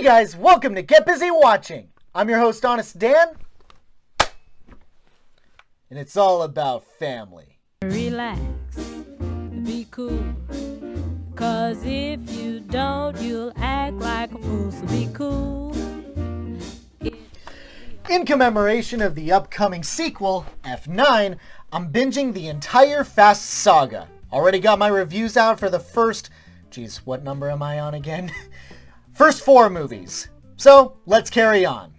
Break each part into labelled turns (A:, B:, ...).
A: guys, welcome to Get Busy Watching. I'm your host, Honest Dan, and it's all about family.
B: Relax, be cool, 'cause if you don't, you'll act like a fool, so be cool.
A: In commemoration of the upcoming sequel, F9, I'm binging the entire Fast saga. Already got my reviews out for the first, what number am I on again? First 4 movies. So, let's carry on.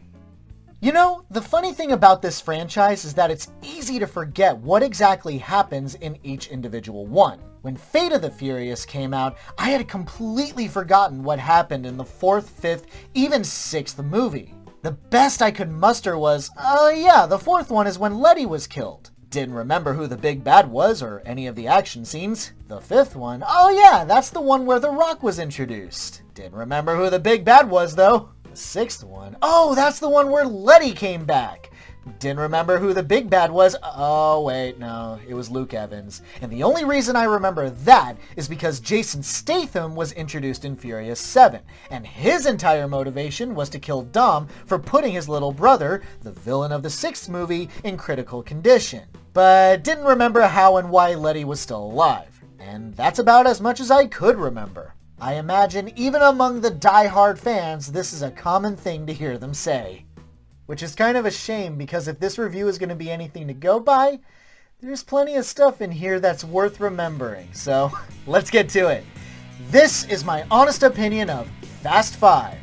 A: You know, the funny thing about this franchise is that it's easy to forget what exactly happens in each individual one. When Fate of the Furious came out, I had completely forgotten what happened in the 4th, 5th, even 6th movie. The best I could muster was, the 4th one is when Letty was killed. Didn't remember who the big bad was or any of the action scenes. The 5th one, that's the one where The Rock was introduced. Didn't remember who the big bad was though. The 6th one, that's the one where Letty came back. Didn't remember who the big bad was. No, it was Luke Evans. And the only reason I remember that is because Jason Statham was introduced in Furious 7, and his entire motivation was to kill Dom for putting his little brother, the villain of the 6th movie, in critical condition. But didn't remember how and why Letty was still alive. And that's about as much as I could remember. I imagine even among the die-hard fans, this is a common thing to hear them say. Which is kind of a shame, because if this review is going to be anything to go by, there's plenty of stuff in here that's worth remembering. So, let's get to it. This is my honest opinion of Fast 5.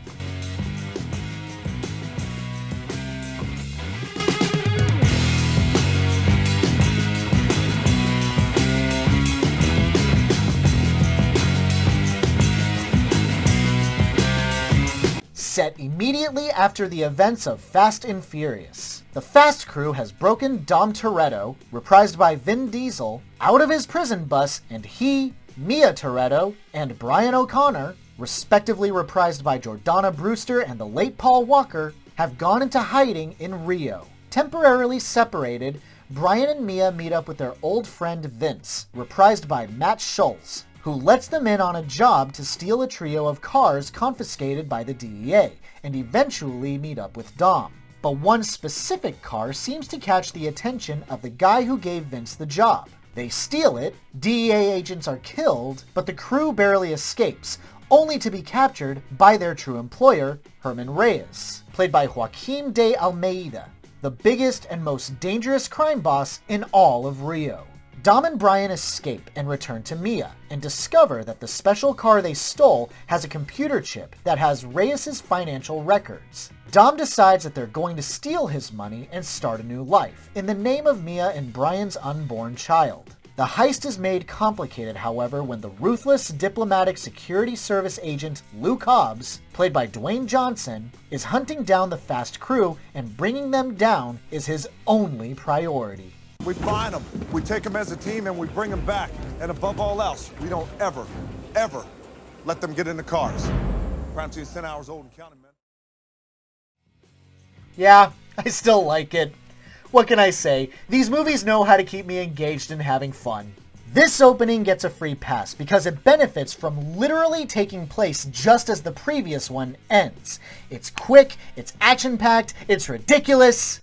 A: Set immediately after the events of Fast and Furious. The Fast crew has broken Dom Toretto, reprised by Vin Diesel, out of his prison bus, and he, Mia Toretto, and Brian O'Connor, respectively reprised by Jordana Brewster and the late Paul Walker, have gone into hiding in Rio. Temporarily separated, Brian and Mia meet up with their old friend Vince, reprised by Matt Schultz, who lets them in on a job to steal a trio of cars confiscated by the DEA, and eventually meet up with Dom. But one specific car seems to catch the attention of the guy who gave Vince the job. They steal it, DEA agents are killed, but the crew barely escapes, only to be captured by their true employer, Herman Reyes, played by Joaquim de Almeida, the biggest and most dangerous crime boss in all of Rio. Dom and Brian escape and return to Mia, and discover that the special car they stole has a computer chip that has Reyes' financial records. Dom decides that they're going to steal his money and start a new life, in the name of Mia and Brian's unborn child. The heist is made complicated, however, when the ruthless diplomatic security service agent Luke Hobbs, played by Dwayne Johnson, is hunting down the Fast crew, and bringing them down is his only priority.
C: We find them, we take them as a team, and we bring them back. And above all else, we don't ever let them get in the cars. Crime scene is 10 hours old and counting, man.
A: Yeah, I still like it. What can I say? These movies know how to keep me engaged and having fun. This opening gets a free pass because it benefits from literally taking place just as the previous one ends. It's quick, it's action-packed, it's ridiculous.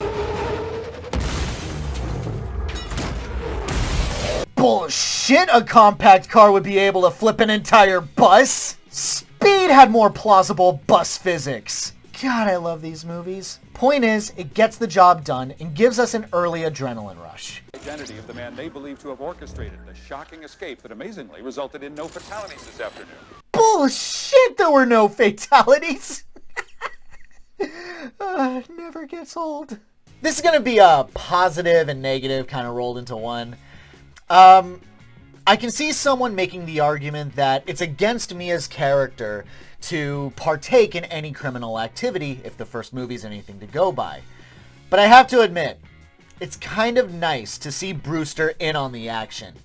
A: Bullshit, a compact car would be able to flip an entire bus. Speed had more plausible bus physics. God, I love these movies. Point is, it gets the job done and gives us an early adrenaline rush.
D: Identity of the man they believe to have orchestrated the shocking escape that amazingly resulted in no fatalities this afternoon.
A: Bullshit, there were no fatalities. Never gets old. This is going to be a positive and negative kind of rolled into one. I can see someone making the argument that it's against Mia's character to partake in any criminal activity if the first movie's anything to go by. But I have to admit, it's kind of nice to see Brewster in on the action.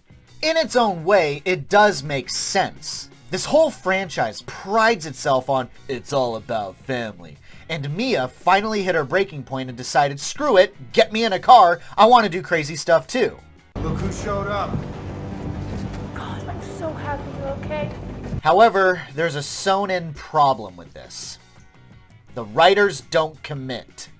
A: In its own way, it does make sense. This whole franchise prides itself on, it's all about family. And Mia finally hit her breaking point and decided, screw it, get me in a car, I want to do crazy stuff too.
C: Look who showed up.
E: God, I'm so happy you're okay.
A: However, there's a sewn-in problem with this. The writers don't commit.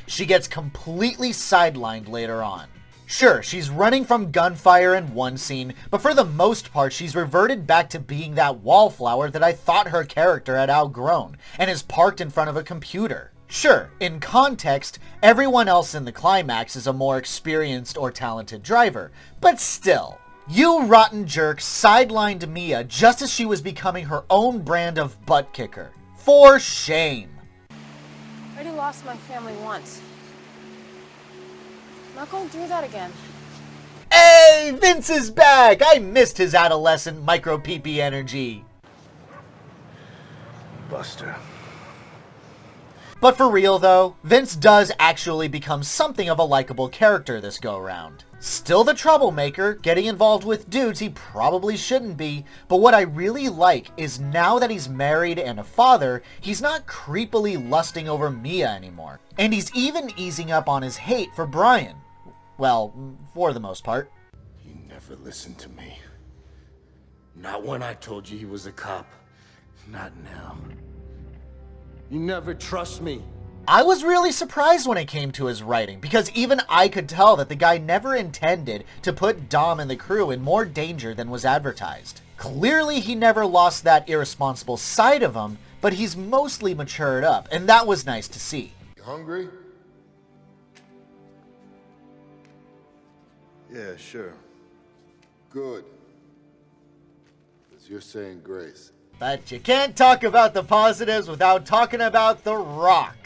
A: She gets completely sidelined later on. Sure, she's running from gunfire in one scene, but for the most part she's reverted back to being that wallflower that I thought her character had outgrown, and is parked in front of a computer. Sure, in context, everyone else in the climax is a more experienced or talented driver, but still. You rotten jerk sidelined Mia just as she was becoming her own brand of butt kicker. For shame.
F: I already lost my family once. I'm not going through that again.
A: Hey, Vince is back! I missed his adolescent micro-pee-pee energy.
G: Buster.
A: But for real though, Vince does actually become something of a likable character this go-round. Still the troublemaker, getting involved with dudes he probably shouldn't be, but what I really like is now that he's married and a father, he's not creepily lusting over Mia anymore. And he's even easing up on his hate for Brian. Well, for the most part.
G: You never listened to me. Not when I told you he was a cop. Not now. You never trust me.
A: I was really surprised when it came to his writing, because even I could tell that the guy never intended to put Dom and the crew in more danger than was advertised. Clearly he never lost that irresponsible side of him, but he's mostly matured up, and that was nice to see.
G: You hungry?
H: Yeah, sure. Good. Because you're saying grace.
A: But you can't talk about the positives without talking about The Rock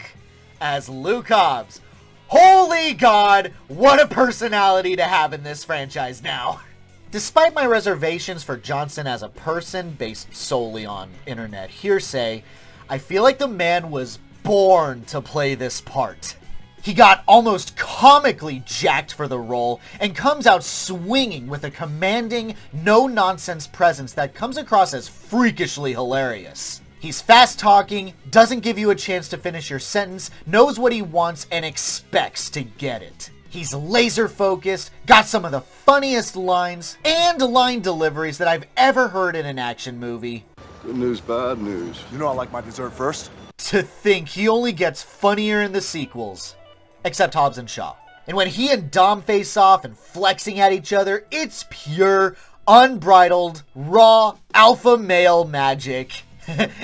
A: as Luke Hobbs. Holy God, what a personality to have in this franchise now. Despite my reservations for Johnson as a person based solely on internet hearsay, I feel like the man was born to play this part. He got almost comically jacked for the role and comes out swinging with a commanding, no-nonsense presence that comes across as freakishly hilarious. He's fast-talking, doesn't give you a chance to finish your sentence, knows what he wants, and expects to get it. He's laser-focused, got some of the funniest lines, and line deliveries that I've ever heard in an action movie.
H: Good news, bad news.
C: You know I like my dessert first.
A: To think he only gets funnier in the sequels. Except Hobbs and Shaw. And when he and Dom face off and flexing at each other, it's pure, unbridled, raw, alpha male magic.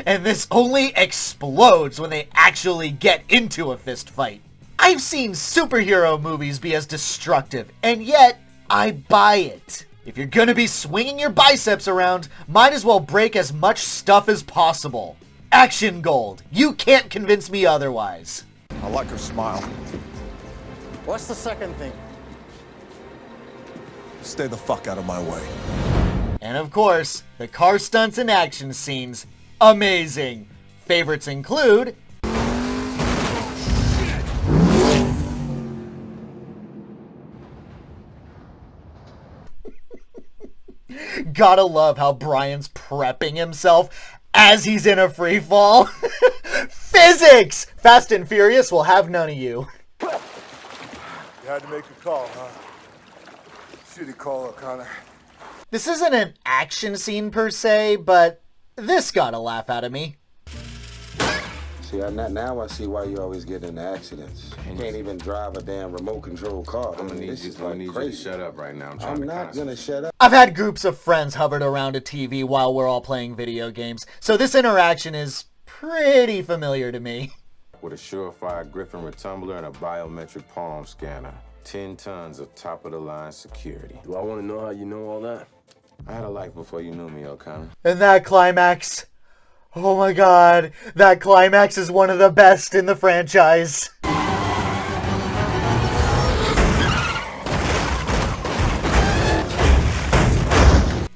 A: And this only explodes when they actually get into a fist fight. I've seen superhero movies be as destructive, and yet I buy it. If you're gonna be swinging your biceps around, might as well break as much stuff as possible. Action gold. You can't convince me otherwise.
C: I like her smile.
G: What's the second thing?
C: Stay the fuck out of my way.
A: And of course, the car stunts and action scenes. Amazing. Favorites include... Gotta love how Brian's prepping himself as he's in a free fall. Physics! Fast and Furious will have none of you.
C: You had to make a call, huh? Shitty call, O'Connor.
A: This isn't an action scene per se, but this got a laugh out of me.
I: See, now I see why you always get into accidents. You can't even drive a damn remote control car.
J: I'm gonna need you to shut up right now.
I: I'm not gonna shut up.
A: I've had groups of friends hovered around a TV while we're all playing video games, so this interaction is pretty familiar to me.
J: With a surefire Griffin retumbler and a biometric palm scanner. 10 tons of top-of-the-line security.
G: Do I want to know how you know all that?
J: I had a life before you knew me, O'Connor.
A: And that climax... Oh my God, that climax is one of the best in the franchise.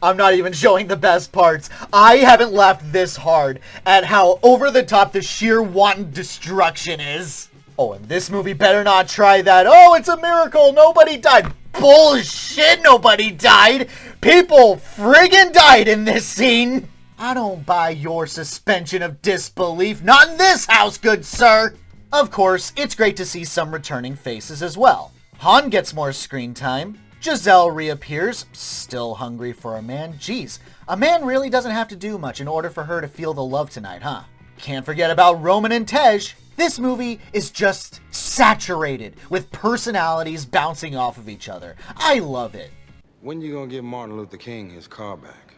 A: I'm not even showing the best parts. I haven't laughed this hard at how over the top the sheer wanton destruction is. Oh, and this movie better not try that. Oh, it's a miracle, nobody died. Bullshit, nobody died. People friggin' died in this scene. I don't buy your suspension of disbelief. Not in this house, good sir. Of course, it's great to see some returning faces as well. Han gets more screen time. Giselle reappears, still hungry for a man. Geez, a man really doesn't have to do much in order for her to feel the love tonight, huh? Can't forget about Roman and Tej. This movie is just saturated with personalities bouncing off of each other. I love it.
I: When you gonna give Martin Luther King his car back?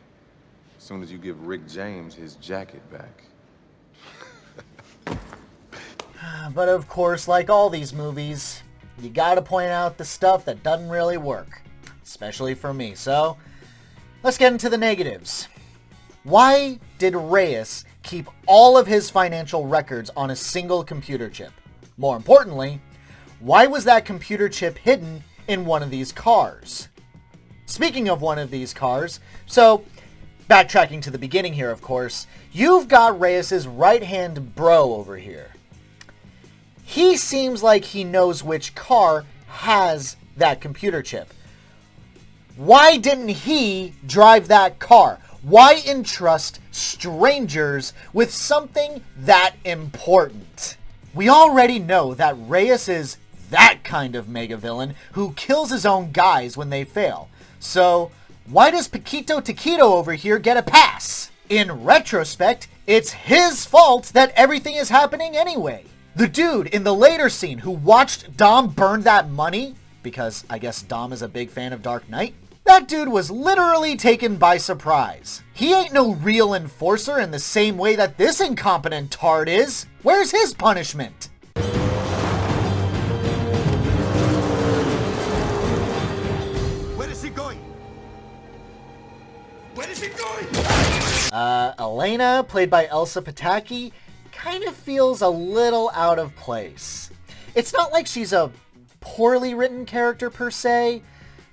J: As soon as you give Rick James his jacket back.
A: But of course, like all these movies, you gotta point out the stuff that doesn't really work. Especially for me. So, let's get into the negatives. Why did Reyes keep all of his financial records on a single computer chip? More importantly, why was that computer chip hidden in one of these cars? Speaking of one of these cars, so backtracking to the beginning here, of course, you've got Reyes' right-hand bro over here. He seems like he knows which car has that computer chip. Why didn't he drive that car? Why entrust strangers with something that important? We already know that Reyes is that kind of mega villain who kills his own guys when they fail. So why does Paquito Taquito over here get a pass? In retrospect, it's his fault that everything is happening anyway. The dude in the later scene who watched Dom burn that money, because I guess Dom is a big fan of Dark Knight, that dude was literally taken by surprise. He ain't no real enforcer in the same way that this incompetent tard is. Where's his punishment?
G: Where is he going? Where is he going?
A: Elena, played by Elsa Pataki, kind of feels a little out of place. It's not like she's a poorly written character per se,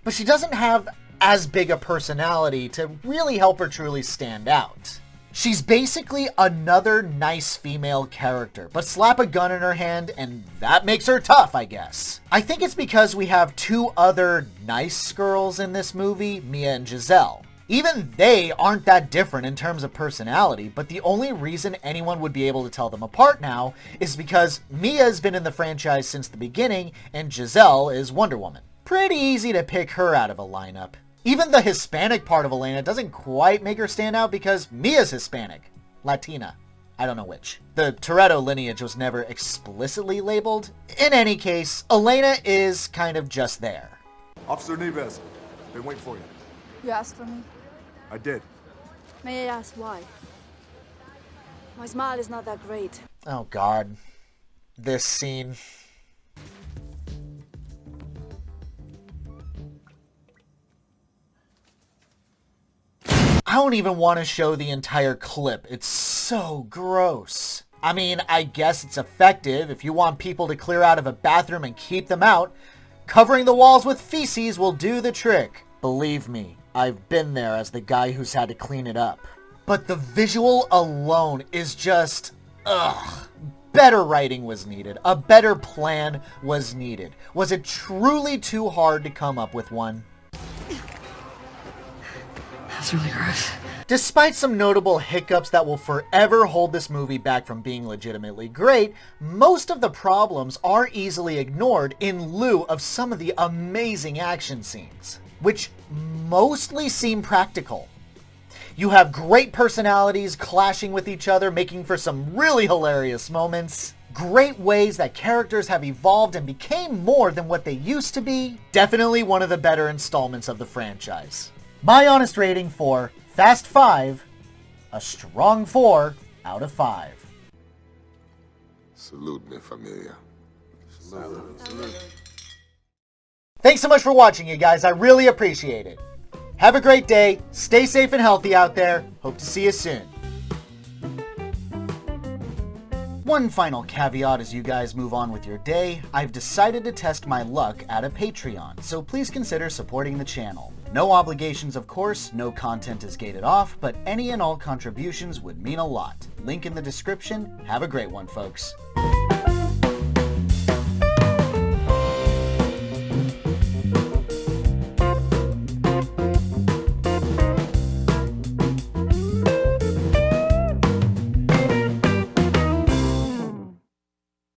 A: but she doesn't have as big a personality to really help her truly stand out. She's basically another nice female character, but slap a gun in her hand and that makes her tough, I guess. I think it's because we have two other nice girls in this movie, Mia and Giselle. Even they aren't that different in terms of personality, but the only reason anyone would be able to tell them apart now is because Mia's been in the franchise since the beginning and Giselle is Wonder Woman. Pretty easy to pick her out of a lineup. Even the Hispanic part of Elena doesn't quite make her stand out because Mia's Hispanic. Latina. I don't know which. The Toretto lineage was never explicitly labeled. In any case, Elena is kind of just there.
C: Officer Neves, been waiting for you.
F: You asked for me?
C: I did.
F: May I ask why? My smile is not that great.
A: Oh god. This scene. I don't even want to show the entire clip. It's so gross. I mean, I guess it's effective if you want people to clear out of a bathroom and keep them out. Covering the walls with feces will do the trick. Believe me, I've been there as the guy who's had to clean it up. But the visual alone is just, ugh. Better writing was needed. A better plan was needed. Was it truly too hard to come up with one?
E: That's really gross.
A: Despite some notable hiccups that will forever hold this movie back from being legitimately great, most of the problems are easily ignored in lieu of some of the amazing action scenes, which mostly seem practical. You have great personalities clashing with each other, making for some really hilarious moments. Great ways that characters have evolved and became more than what they used to be. Definitely one of the better installments of the franchise. My honest rating for Fast 5, a strong 4 out of 5.
H: Salute, mi familia.
C: Salute.
A: Thanks so much for watching, you guys. I really appreciate it. Have a great day. Stay safe and healthy out there. Hope to see you soon. One final caveat as you guys move on with your day, I've decided to test my luck at a Patreon, so please consider supporting the channel. No obligations, of course, no content is gated off, but any and all contributions would mean a lot. Link in the description. Have a great one, folks.